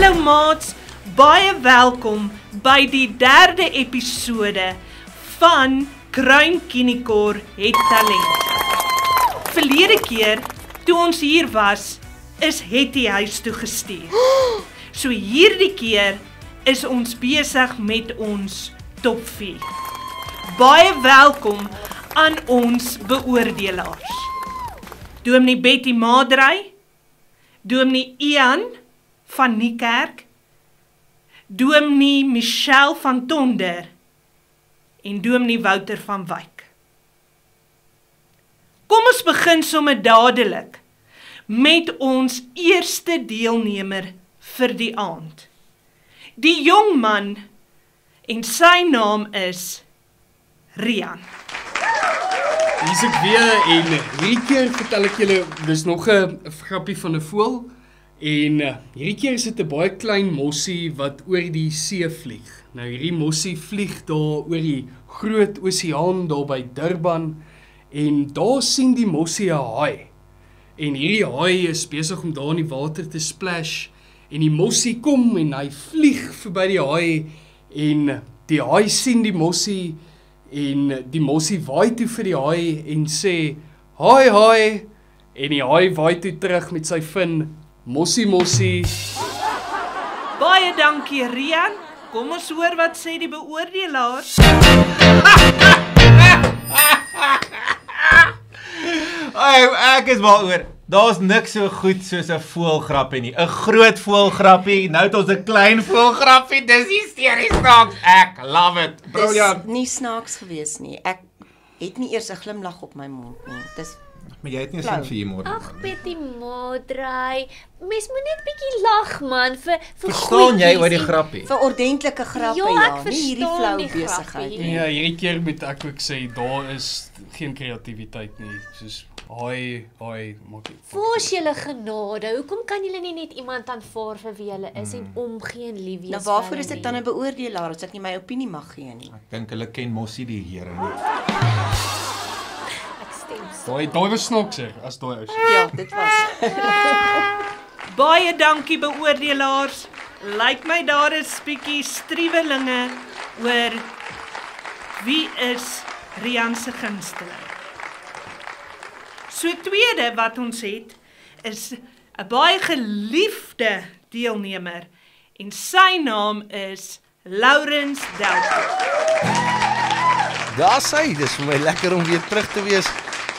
Hallo maats, baie welkom by die 3de episode van Kruin Kinikor het talent. Verlede keer, toe ons hier was, is Hetty huis toe gestuur. So hierdie keer is ons besig met ons top 4. Baie welkom aan ons beoordelaars. Dominee Betty Madrey, Dominee Ian van Niekerk, Dominee Michelle van Tonder en Dominee Wouter van Wyk. Kom ons begin sommer dadelik met ons eerste deelnemer vir die aand. Die jong man en sy naam is Rian. Hier is ek weer en hierdie keer vertel ek julle, dis nog 'n grappie van 'n voël en hierdie keer is dit 'n baie klein mossie wat oor die see vlieg. Nou hierdie mossie vlieg daar oor die groot oseaan daar by Durban en daar sien die mossie 'n haai. En hierdie haai is besig om daar in die water te splash en die mossie kom en hy vlieg verby die haai en die haai sien die mossie en die mossie waai toe vir die haai en sê, haai haai, en die haai waai toe terug met sy vin, mossie mossie. Baie dankie Rian, kom ons hoor wat sê die beoordelaars. Ek is wel oor. Daar's niks so goed soos 'n voëlgrappie nie. 'n Groot voëlgrappie, nou het ons 'n klein voëlgrappie. Dis hysteries snaaks. Ek love it. Dis nie snaaks gewees nie. Ek het nie eers 'n glimlag op my mond nie. Dis Maar jy het nie 'n sin vir humor nie. Ag, Betty Madrey. Mens moet net bietjie lag man vir Verstaan jy oor die grappie? vir ordentlike grappe, Ja, ek nie hierdie verstaan flou die besigheid grappie. nie. Ja, hierdie keer moet ek ook sê, daar is geen kreatiwiteit nie, soos, haai, maak nie. Fors julle genade. Hoekom kan julle nie net iemand aanvaar vir wie hulle is en omgee en lief wees? Nou waarvoor is ek dan 'n beoordelaar as ek nie my opinie mag gee nie? Ek dink hulle ken mossie die Here nie. Ek stem Daai was snaakser as daai ou. Ja, dit was. Baie dankie beoordelaars. Lyk my daar is bietjie striwelinge oor wie is Rian se gunsteling. So tweede wat ons het is 'n baie geliefde deelnemer en sy naam is Laurens Delport. Daar sy, dis vir my lekker om weer terug te wees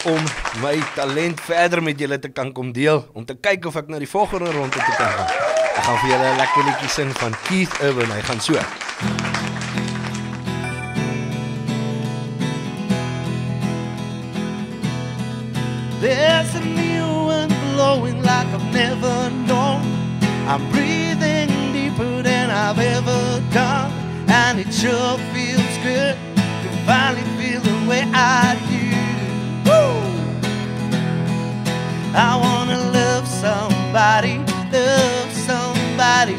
om my talent verder met julle te kan kom deel, om te kyk of ek na die volgende ronde te kan gaan. Ek gaan vir julle 'n lekker liedjie sing van Keith Urban, hy gaan so. There's a new wind blowing like I've never known. I'm breathing deeper than I've ever done, and it sure feels good to finally feel the way I do. Woo! I wanna love somebody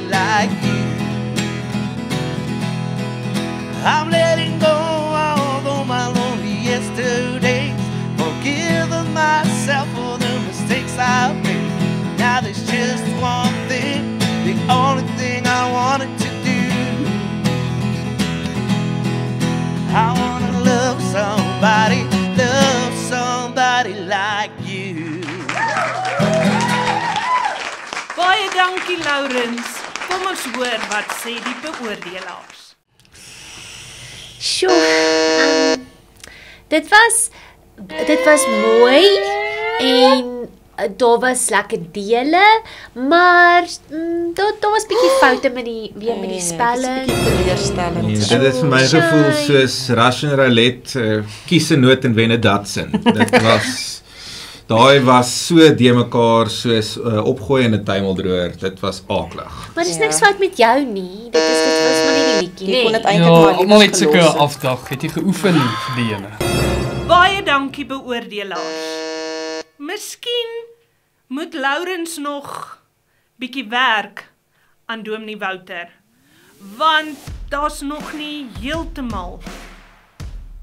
like you. I'm letting go of all my lonely yesterdays, forgiving myself for the mistakes I've made. Now there's just one thing, the only thing I wanted to do. I wanna love somebody like you. Baie dankie Laurens. Kom ons hoor wat sê die beoordelaars. Sjoe. Dit was mooi en daar was lekker dele, maar daar was bietjie foute met die spelling. Teleurstellend. Nee, dit is vir my gevoel soos Russian roulette, kies 'n noot en wen 'n Datsun. Daai was so de mekaar soos opgooi in 'n tuimeldroër. Dit was aaklig. Maar dis niks fout met jou nie. Dit was maar nie die liedjie Jy kon nie. dit eintlik maar almal het sulke gelos het. afdag, het jy geoefen vir die ene. Baie dankie beoordelaars. Miskien moet Laurens nog bietjie werk aan Dominee Wouter, want daar's nog nie heeltemal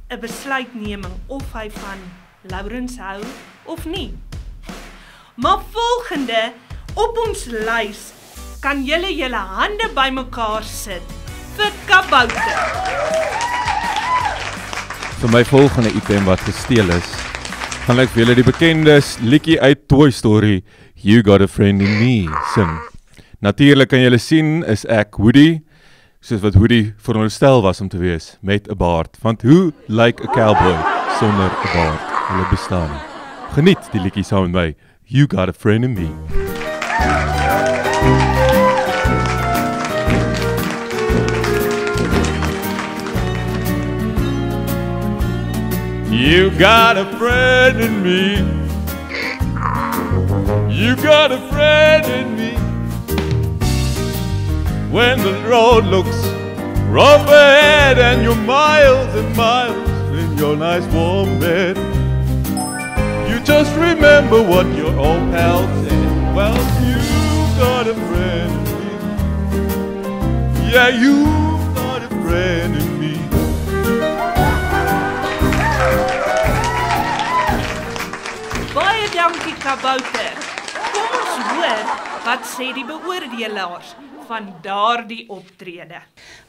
'n besluitneming of hy van Laurens hou of nie. Maar volgende op ons lys kan julle hande bymekaar sit vir kabouter. Vir my volgende item wat gesteel is, gaan ek vir julle die bekende liedjie uit Toy Story, You Got a Friend in Me, sing. Natuurlik kan julle sien, is ek Woody, soos wat Woody veronderstel was om te wees, met 'n baard. Want hoe lyk 'n cowboy sonder 'n baard? Hulle bestaan nie. Geniet die liedjie saam met my, You Got a Friend in Me. You got a friend in me. You got a friend in me. When the road looks rough ahead and you're miles and miles in your nice warm bed, you just remember what your old pal said. Well, you got a friend in me. Yeah, you got a friend in me. Baie dankie kabouter. Kom ons hoor wat sê die beoordelaars van daardie optrede.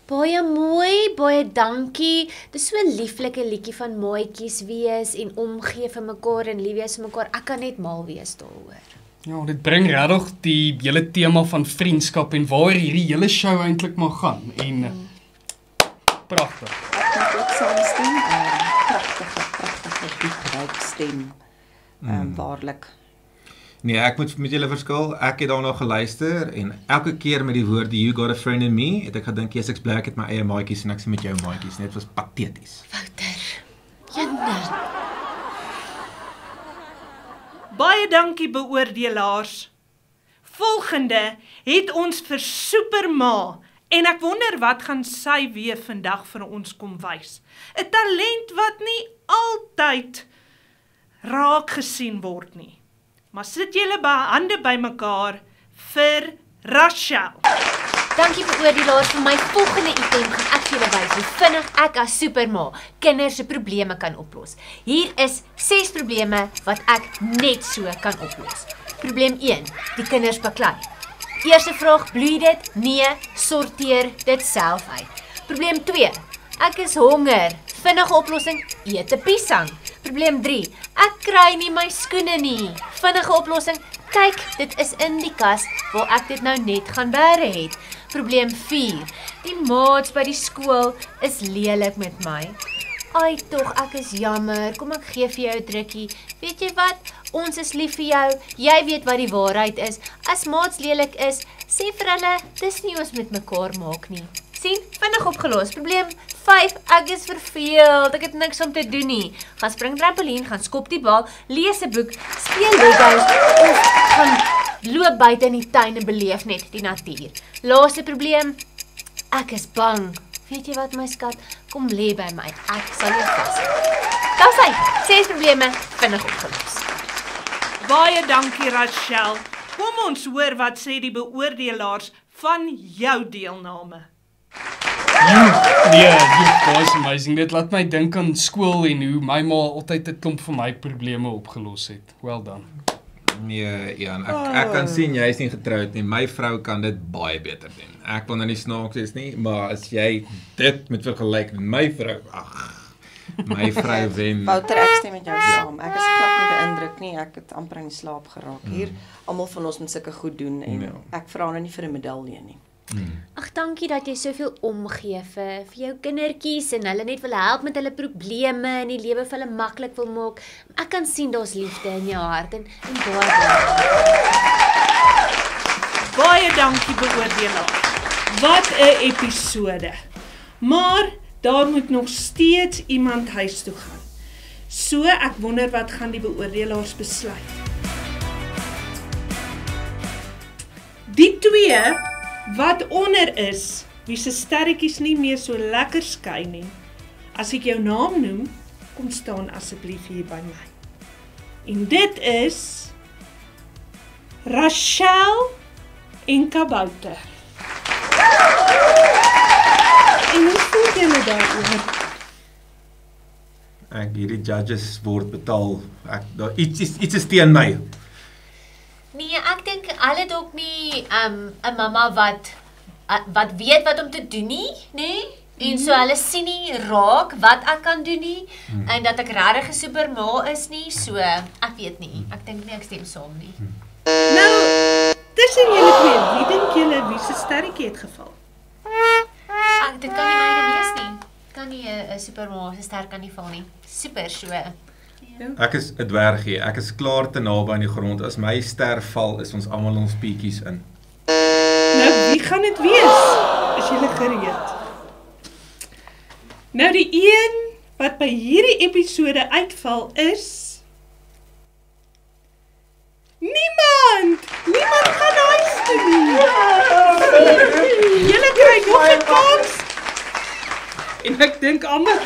Baie mooi, baie dankie. Dis so 'n lieflike liedjie van maatjies wees en omgee vir mekaar en lief wees vir mekaar. Ek kan net mal wees daaroor. Ja, dit bring regtig die hele tema van vriendskap en waar hierdie hele show eintlik maar gaan. En pragtig. Ek kan ook saamstem. Pragtige diep stem. Waarlik. Nee, ek moet met julle verskil. Ek het daarna geluister en elke keer met die woorde You Got a Friend in Me, het ek gedink jy's ek bly ek het my eie maatjies en ek sien met jou maatjies. Net was pateties. Wouter. Jenne. Baie dankie beoordelaars. Volgende het ons vir Superma en ek wonder wat gaan sy weer vandag vir ons kom wys. 'n Talent wat nie altyd raak gesien word nie. Maar sit julle hande bymekaar vir Rachel. Dankie beoordelaars vir my volgende item gaan ek vir julle wys hoe vinnig ek as Superma kinders se probleme kan oplos. Hier is 6 probleme wat ek net so kan oplos. Probleem 1, die kinders baklei. Eerste vraag, bloei dit? Nee, sorteer dit self uit. Probleem 2, ek is honger. Vinnige oplossing, eet 'n piesang. Probleem 3, ek kry nie my skoene nie. Vinnige oplossing, kyk, dit is in die kas waar ek dit nou net gaan bære het. Probleem 4, die maats by die skool is lelik met my. Ai tog, ek is jammer, kom ek gee vir jou 'n drukkie. Weet jy wat, ons is lief vir jou, jy weet wat die waarheid is. As maats lelik is, sê vir hulle, dis nie ons met mekaar maak nie. Sien, vinnig opgelos. Probleem 5, ek is verveeld, ek het niks om te doen nie. Gaan spring trampolien, gaan skop die bal, lees 'n boek, speel Legos of gaan loop buite in die tuin en beleef net die natuur. Laaste probleem, ek is bang. Weet jy wat my skat, kom lê by my, ek sal jou vashou. Daar sy, 6 probleme, vinnig opgelos. Baie dankie Rachel. Kom ons hoor wat sê die beoordelaars van jou deelname. Nee, was amazing. Dit laat my dink aan skool en hoe my ma altyd 'n klomp van my probleme opgelos het. Well done. Nee, Jan, ek kan sien jy is nie getroud nie. My vrou kan dit baie beter doen. Ek wil nou nie snaaks wees nie, maar as jy dit met vergelyk met my vrou, my vrou wen. Wouter, ek stem met jou saam. Ek is glad nie beïndruk nie. Ek het amper in die slaap geraak hier. Almal van ons moet sulke goed doen en ek vra nou nie vir 'n medalje nie. Ag, dankie dat jy soveel omgee vir jou kindertjies en hulle net wil help met hulle probleme en die lewe vir hulle maklik wil maak. Ek kan sien daar's liefde in jou hart en baie dankie beoordelaar. Wat 'n episode. Maar daar moet nog steeds iemand huis toe gaan. So ek wonder wat gaan die beoordelaars besluit. Die 2 wat onder is, wie se sterretjies nie meer so lekker skyn nie. As ek jou naam noem, kom staan asseblief hier by my. En dit is Rachel en Kabouter. En hoe voel jy daaroor? Ek hierdie judges word betaal. Iets is teen my. Nee, ek dink hulle dalk nie 'n mamma wat weet wat om te doen nie, nê? En so hulle sien nie raak wat ek kan doen nie en dat ek regtig 'n superma is nie, so ek weet nie. Ek dink nie ek stem saam nie. Nou, tussen julle twee, wie dink julle wie se sterretjie het geval? Dit kan nie myne wees nie. Kan nie 'n superma se ster kan nie val nie. Super so. Ek is 'n dwergie. Ek is klaar te naby aan die grond. As my ster val, is ons almal ons pietjies in. Nou, wie gaan dit wees? Is julle gereed? Nou die een wat by hierdie episode uitval is niemand! Niemand gaan huis toe nie. Julle kry nog 'n kans. En ek dink almal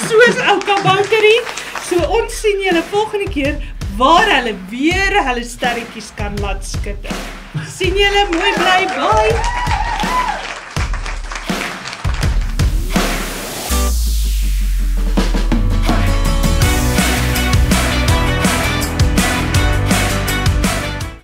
soos ou kabouterie. So ons sien julle volgende keer waar hulle weer hulle sterretjies kan laat skitter. Sien julle, mooi bly, bye.